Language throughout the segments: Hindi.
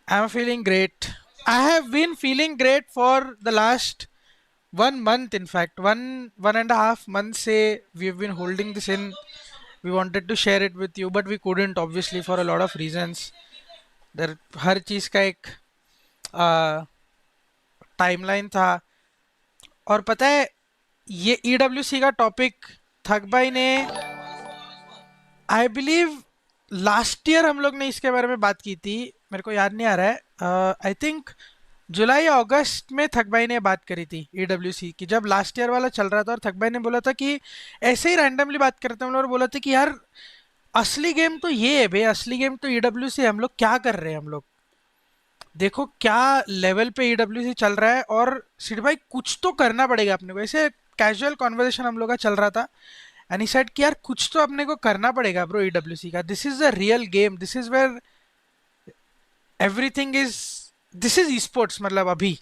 I'm feeling great. I have been feeling great for the last 1 month. In fact, one and a half months. Say we've been holding this in. We wanted to share it with you, but we couldn't, obviously, for a lot of reasons. There, हर चीज का एक टाइमलाइन था. और पता है, ये ईडब्ल्यूसी का टॉपिक थक भाई ने, आई बिलीव लास्ट ईयर हम लोग ने इसके बारे में बात की थी. मेरे को याद नहीं आ रहा है. आई थिंक जुलाई अगस्त में थक भाई ने बात करी थी ईडब्ल्यूसी की, जब लास्ट ईयर वाला चल रहा था. और थक भाई ने बोला था कि ऐसे ही रैंडमली बात करते हैं हम लोग, और बोला था कि यार असली गेम तो ये है बे, असली गेम तो ईडब्ल्यूसी. हम लोग क्या कर रहे हैं, हम लोग देखो क्या लेवल पे ईडब्ल्यूसी चल रहा है. और सिड भाई कुछ तो करना पड़ेगा अपने को. ऐसे कैजुअल कॉन्वर्सेशन हम लोग का चल रहा था, एंड ही सेड कि यार कुछ तो अपने को करना पड़ेगा ब्रो ईडब्ल्यूसी का. This is the real game, this is where everything is, this is esports. मतलब अभी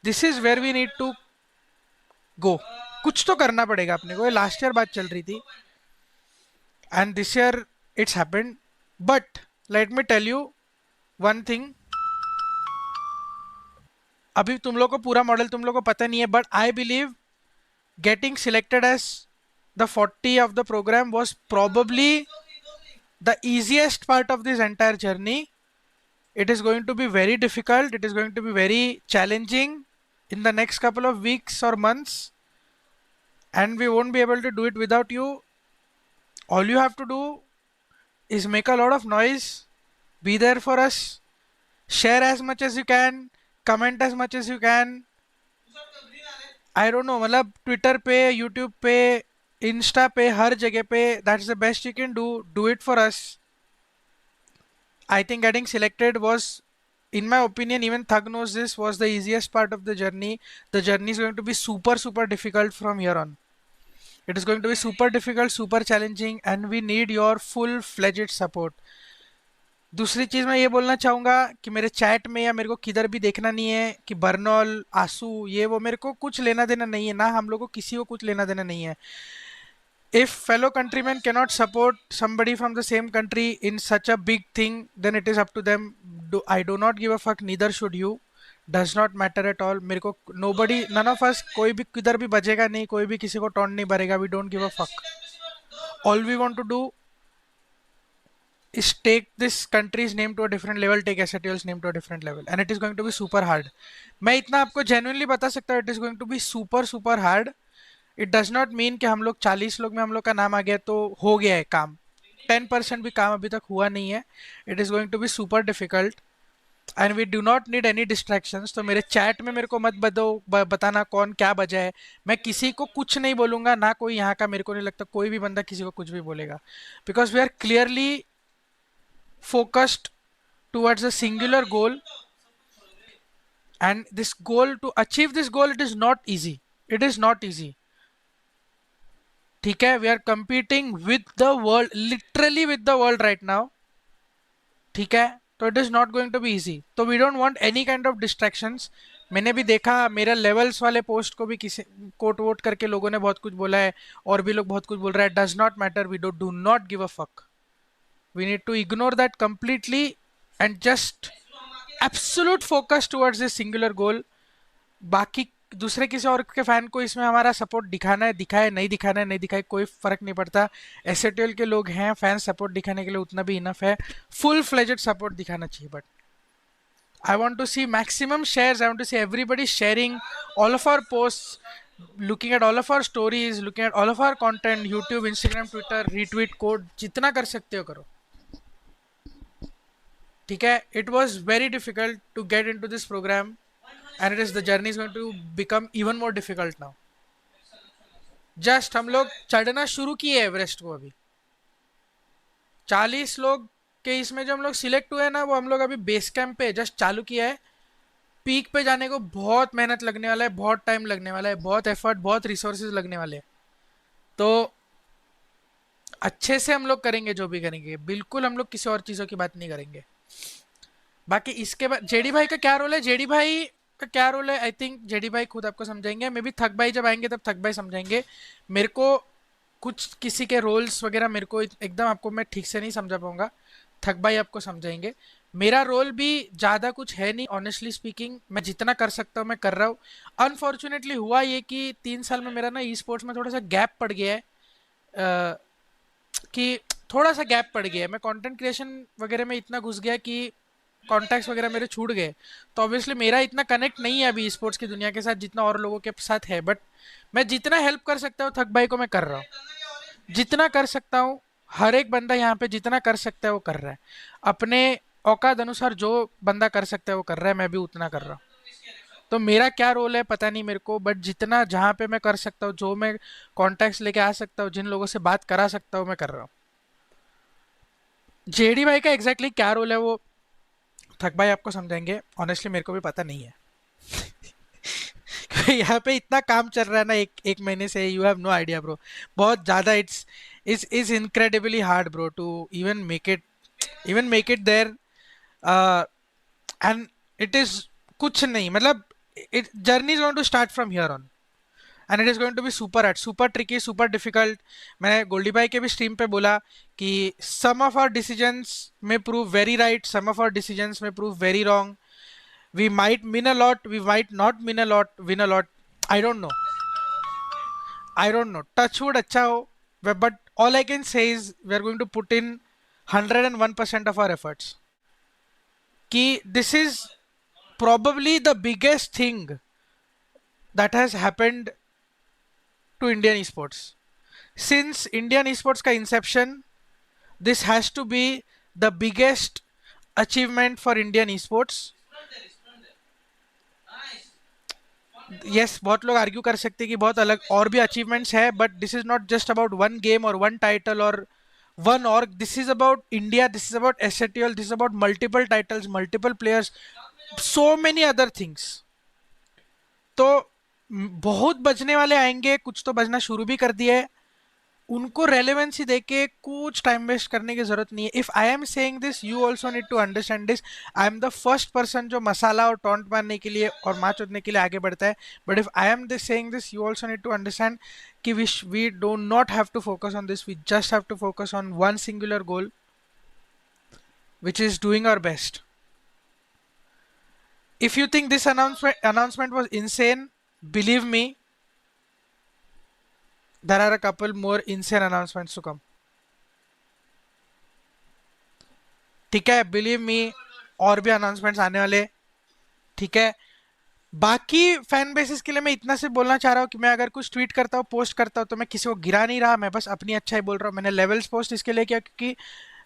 this is where we need to go. कुछ तो करना पड़ेगा अपने को. ये लास्ट ईयर बात चल रही थी, and this year it's happened. But let me tell you one thing. अभी तुम लोग को पूरा मॉडल तुम लोग को पता नहीं है, but I believe getting selected as the 40 of the program was probably the easiest part of this entire journey. It is going to be very difficult, it is going to be very challenging in the next couple of weeks or months, and we won't be able to do it without you. All you have to do is make a lot of noise, be there for us, share as much as you can, comment as much as you can. I don't know, मतलब ट्विटर पे, यूट्यूब पे, इंस्टा पे, हर जगह पे. That's the best you can do. Do it for us. I think getting selected was, in my opinion, even Thug knows this, was the easiest part of the journey. The journey is going to be super super difficult from here on. It is going to be super difficult, super challenging, and we need your full fledged support. दूसरी चीज मैं ये बोलना चाहूंगा कि मेरे चैट में या मेरे को किधर भी देखना नहीं है कि बर्नॉल, आंसू, ये वो, मेरे को कुछ लेना देना नहीं है ना. हम लोग को किसी को कुछ लेना देना नहीं है. if fellow countrymen cannot support somebody from the same country in such a big thing, then it is up to them. I do not give a fuck, neither should you. Does not matter at all. मेरे को nobody, none of us, कोई भी किधर भी बजेगा नहीं, कोई भी किसी को टॉन्ट नहीं भरेगा. We don't give a fuck. All we want to do is take this country's name to a different level, take SATL's name to a different level, and it is going to be super hard. मैं इतना आपको genuinely बता सकता हूँ, it is going to be super super hard. It does not mean कि हम लोग 40 लोग में हम लोग का नाम आ गया तो हो गया है काम. 10% भी काम अभी तक हुआ नहीं है. It is going to be super difficult, and we do not need any distractions. तो मेरे चैट में मेरे को मत बताना कौन क्या बजा है. मैं किसी को कुछ नहीं बोलूंगा, ना कोई यहाँ का, मेरे को नहीं लगता कोई भी बंदा किसी को कुछ भी बोलेगा. Because we are clearly focused towards a singular goal, and this goal, to achieve this goal, it is not easy. It is not easy. ठीक है, we are competing with the world, literally with the world right now. ठीक है, तो it is not going to be easy. तो we don't want any kind of distractions. मैंने भी देखा मेरा लेवल्स वाले पोस्ट को भी किसी कोट वोट करके लोगों ने बहुत कुछ बोला है, और भी लोग बहुत कुछ बोल रहे हैं. Does not matter, we do not give a fuck. We need to ignore that completely and just absolute focus towards this singular goal. बाकी दूसरे किसी और के फैन को इसमें हमारा सपोर्ट दिखाना है, दिखाए, नहीं दिखाना है, नहीं दिखाए, कोई फर्क नहीं पड़ता. एसएटीएल के लोग हैं, फैन सपोर्ट दिखाने के लिए उतना भी इनफ है. फुल फ्लेजेड सपोर्ट दिखाना चाहिए. But I want to see maximum shares. I want to see everybody sharing all of our posts, looking at all of our stories, looking at all of our content, YouTube, Instagram, Twitter, retweet, code, जितना कर सकते हो करो. ठीक है, it was very difficult to get into this program, and it is, the journey is going to become even more difficult now. Just हम लोग चढ़ना शुरू किए एवरेस्ट को. अभी 40 लोग के इसमें जो हम लोग सिलेक्ट हुए ना, वो हम लोग अभी बेस कैंप पे जस्ट चालू किया है. पीक पे जाने को बहुत मेहनत लगने वाला है, बहुत टाइम लगने वाला है, बहुत एफर्ट, बहुत रिसोर्सेज लगने वाले हैं. तो अच्छे से हम लोग करेंगे जो भी करेंगे. बिल्कुल हम लोग किसी और चीज़ों की बात नहीं करेंगे. बाकी इसके बाद जेडी भाई का क्या रोल है, जेडी भाई का क्या रोल है, आई थिंक जेडी भाई खुद आपको समझाएंगे. मे बी थक भाई जब आएंगे तब थक भाई समझाएंगे. मेरे को कुछ किसी के रोल्स वगैरह मेरे को एकदम आपको मैं ठीक से नहीं समझा पाऊंगा. थक भाई आपको समझाएंगे. मेरा रोल भी ज़्यादा कुछ है नहीं, ऑनेस्टली स्पीकिंग मैं जितना कर सकता हूँ मैं कर रहा हूँ। अनफॉर्चुनेटली हुआ ये कि 3 साल में मेरा ना ई स्पोर्ट्स में थोड़ा सा गैप पड़ गया है, अ, कि थोड़ा सा गैप पड़ गया है। मैं कंटेंट क्रिएशन वगैरह में इतना घुस गया कि कॉन्टैक्ट्स वगैरह मेरे छूट गए। तो ऑब्वियसली मेरा इतना कनेक्ट नहीं है अभी स्पोर्ट्स की दुनिया के साथ जितना और लोगों के साथ है, बट मैं जितना हेल्प कर सकता हूँ थक भाई को मैं कर रहा हूँ, जितना कर सकता हूँ। हर एक बंदा यहाँ पे जितना कर सकता है वो कर रहा है, अपने औकात अनुसार जो बंदा कर सकता है वो कर रहा है, मैं भी उतना कर रहा हूँ। तो मेरा क्या रोल है पता नहीं मेरे को, बट जितना जहाँ पे मैं कर सकता हूँ, जो मैं कॉन्टैक्ट्स लेके आ सकता हूँ, जिन लोगों से बात करा सकता हूँ, मैं कर रहा हूँ। जेडी भाई का एग्जैक्टली क्या रोल है वो थक भाई आपको समझाएंगे, ऑनेस्टली मेरे को भी पता नहीं है। यहाँ पे इतना काम चल रहा है ना एक एक महीने से, you have no idea bro. बहुत ज्यादा it's incredibly hard bro to even make it there, and it is कुछ नहीं मतलब, it journey is going to start from here on, and it is going to be super hard, super tricky, super difficult. मैंने गोल्डी भाई के भी स्ट्रीम पे बोला कि सम ऑफ आवर डिसीजंस में prove very right, some of our decisions में prove very wrong. We might win a lot, we might not win a lot. I don't know. I don't know. Touch wood अच्छा हो, but all I can say is we are going to put in 101% of our efforts. कि this is probably the biggest thing that has happened to Indian esports. Since Indian esports का inception, this has to be the biggest achievement for Indian esports. Yes बहुत लोग आर्ग्यू कर सकते हैं कि बहुत अलग और भी अचीवमेंट्स है, but this is not just about one game और वन टाइटल और one org, this is about India, this is about एसएटीएल, this is about multiple titles, multiple players, so many other things. तो बहुत बजने वाले आएंगे, कुछ तो बजना शुरू भी कर दिया है, उनको रेलेवेंसी देके कुछ टाइम वेस्ट करने की जरूरत नहीं है। If I am saying this you also need to understand this. I'm the first person जो मसाला और टॉन्ट मारने के लिए और मार चोदने के लिए आगे बढ़ता है, but if I am this saying this you also need to understand कि we do not have to focus on this, we just have to focus on one singular goal which is doing our best. If you think this announcement was insane, believe me, there are a couple more insane announcements to come. ठीक है, बिलीव मी, और भी अनाउंसमेंट्स आने वाले। ठीक है, बाकी फैन बेसिस के लिए मैं इतना से बोलना चाह रहा हूँ कि मैं अगर कुछ ट्वीट करता हूँ, पोस्ट करता हूँ, तो मैं किसी को गिरा नहीं रहा, मैं बस अपनी अच्छा ही बोल रहा हूँ। मैंने लेवल्स पोस्ट इसके लिए किया क्योंकि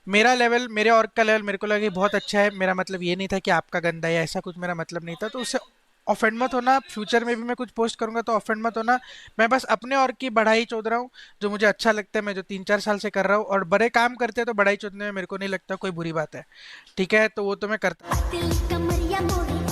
मेरा लेवल, मेरे ऑर्ग का लेवल मेरे को लगा कि बहुत अच्छा है। मेरा मतलब ये नहीं था कि आपका गंदा है, ऐसा कुछ मेरा मतलब नहीं था, तो उससे ऑफेंड मत होना। फ्यूचर में भी मैं कुछ पोस्ट करूंगा तो ऑफेंड मत होना। मैं बस अपने ऑर्ग की बढ़ाई चोद रहा हूँ, जो मुझे अच्छा लगता है, मैं जो 3-4 साल से कर रहा हूँ, और बड़े काम करते हैं तो बढ़ाई चोदने में मेरे को नहीं लगता कोई बुरी बात है। ठीक है, तो वो तो मैं करता हूँ।